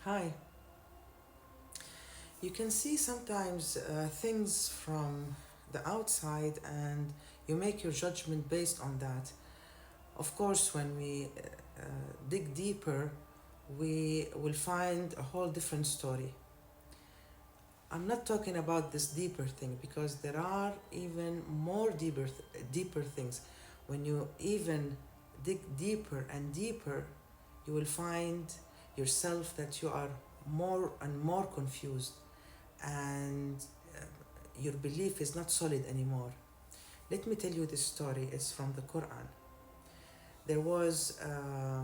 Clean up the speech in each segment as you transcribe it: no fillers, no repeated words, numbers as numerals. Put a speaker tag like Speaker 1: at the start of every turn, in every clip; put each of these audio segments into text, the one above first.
Speaker 1: Hi. You can see sometimes things from the outside and you make your judgment based on that. Of course, when we dig deeper, we will find a whole different story. I'm not talking about this deeper thing because there are even more deeper things. When you even dig deeper and deeper, you will find yourself that you are more and more confused and your belief is not solid anymore. Let me tell you this story. It's from the Quran. There was a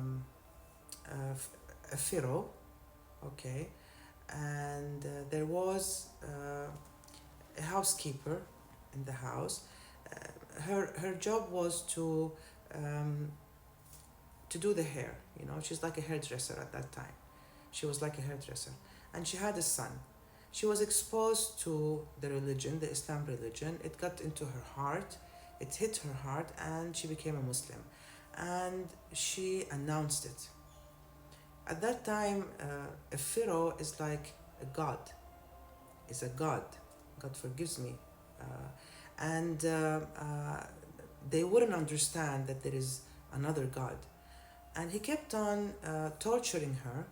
Speaker 1: pharaoh, okay, and there was a housekeeper in the house. Her job was um, to do the hair. You know, she's like a hairdresser at that time. She was like a hairdresser, and she had a son. She was exposed to the religion, the Islam religion. It got into her heart, it hit her heart, and she became a Muslim. And she announced it. At that time, a pharaoh is like a god, is a god. God forgives me. Uh, and they wouldn't understand that there is another God. And he kept on torturing her,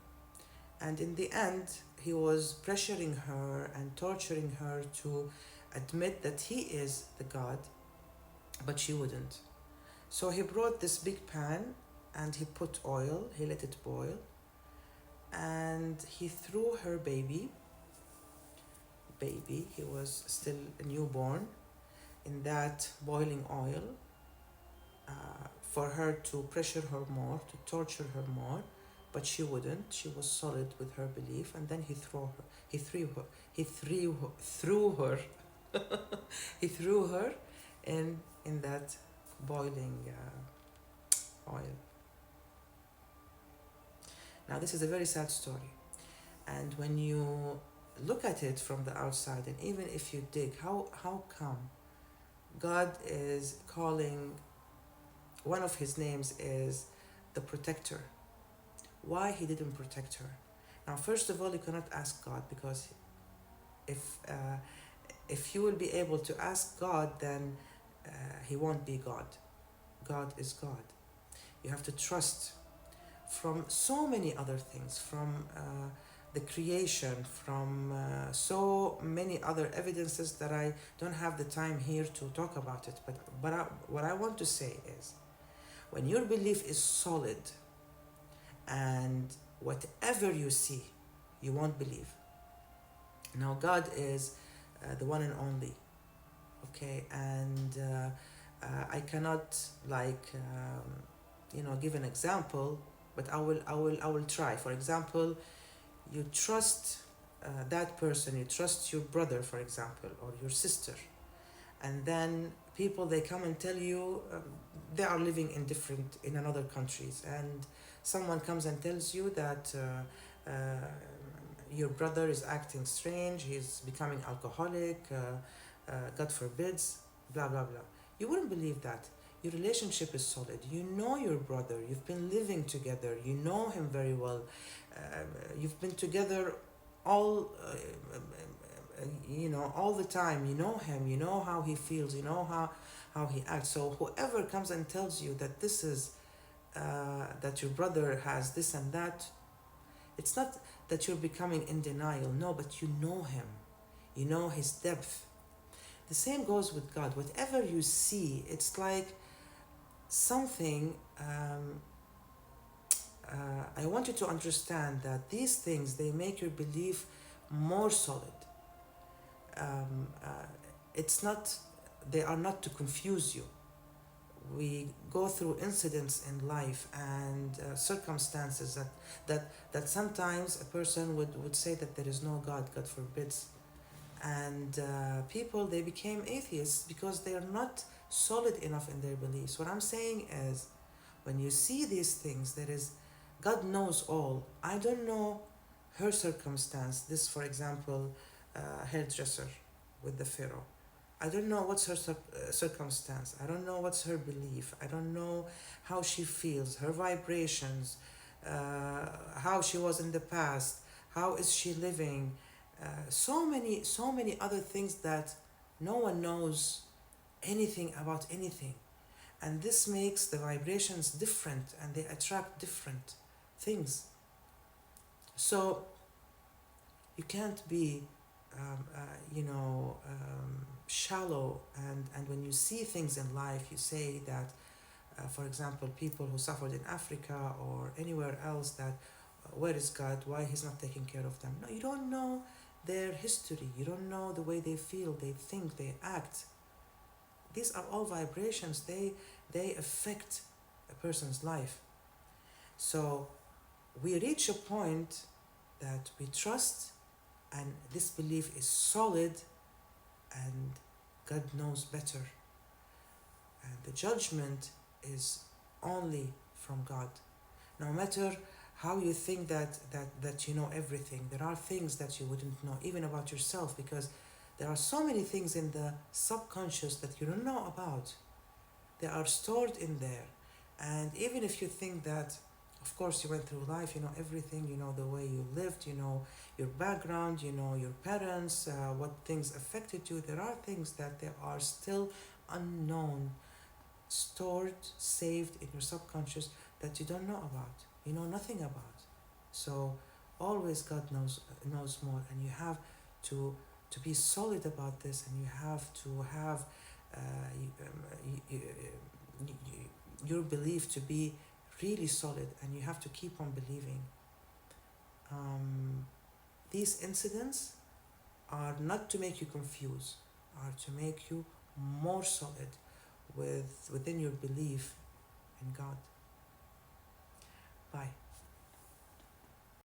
Speaker 1: and in the end, he was pressuring her and torturing her to admit that he is the God, but she wouldn't. So he brought this big pan and he put oil, he let it boil, and he threw her baby, he was still a newborn, in that boiling oil uh, for her to pressure her more, to torture her more, but she wouldn't. She was solid with her belief, and then he threw her. Threw her. He threw her in that boiling oil. Now this is a very sad story, and when you look at it from the outside, and even if you dig, how come God is calling one of his names is the protector? Why he didn't protect her? Now, first of all, you cannot ask God, because if uh, if you will be able to ask God, then he won't be God. God is God. You have to trust from so many other things, from the creation, from so many other evidences that I don't have the time here to talk about it. But what I want to say is, when your belief is solid and whatever you see, you won't believe. Now, God is the one and only, okay, and I cannot give an example, but I will try. For example, you trust that person, you trust your brother, for example, or your sister, and then people, they come and tell you they are living in another countries, and someone comes and tells you that your brother is acting strange, he's becoming alcoholic, God forbids, blah blah blah. You wouldn't believe that. Your relationship is solid. You know your brother. You've been living together. You know him very well. You've been together all all the time. You know him. You know how he feels. You know how he acts. So whoever comes and tells you that this is that your brother has this and that, it's not that you're becoming in denial. No, but you know him. You know his depth. The same goes with God. Whatever you see, it's like something. I want you to understand that these things, they make your belief more solid. It's not. They are not to confuse you. We go through incidents in life and circumstances that sometimes a person would say that there is no God. God forbids. And people, they became atheists because they are not solid enough in their beliefs. What I'm saying is, when you see these things, there is, God knows all. I don't know her circumstance. This, for example, hairdresser with the pharaoh. I don't know what's her circumstance. I don't know what's her belief. I don't know how she feels, her vibrations, how she was in the past, How is she living? So many other things that no one knows anything about anything. And this makes the vibrations different and they attract different things. So you can't be, shallow. And when you see things in life, you say that, for example, people who suffered in Africa or anywhere else, that where is God? Why He's not taking care of them? No, you don't know their history. You don't know the way they feel, they think, they act. These are all vibrations. They affect a person's life. So we reach a point that we trust, and this belief is solid, and God knows better. And the judgment is only from God. No matter how you think that you know everything, there are things that you wouldn't know, even about yourself, because there are so many things in the subconscious that you don't know about. They are stored in there. And even if you think that, of course, you went through life, you know everything, you know the way you lived, you know your background, you know your parents, what things affected you, there are things that they are still unknown, stored, saved in your subconscious, that you don't know about, you know nothing about. So always God knows more, and you have to be solid about this, and you have to have uh, your belief to be really solid, and you have to keep on believing. These incidents are not to make you confused, are to make you more solid within your belief in God. Bye.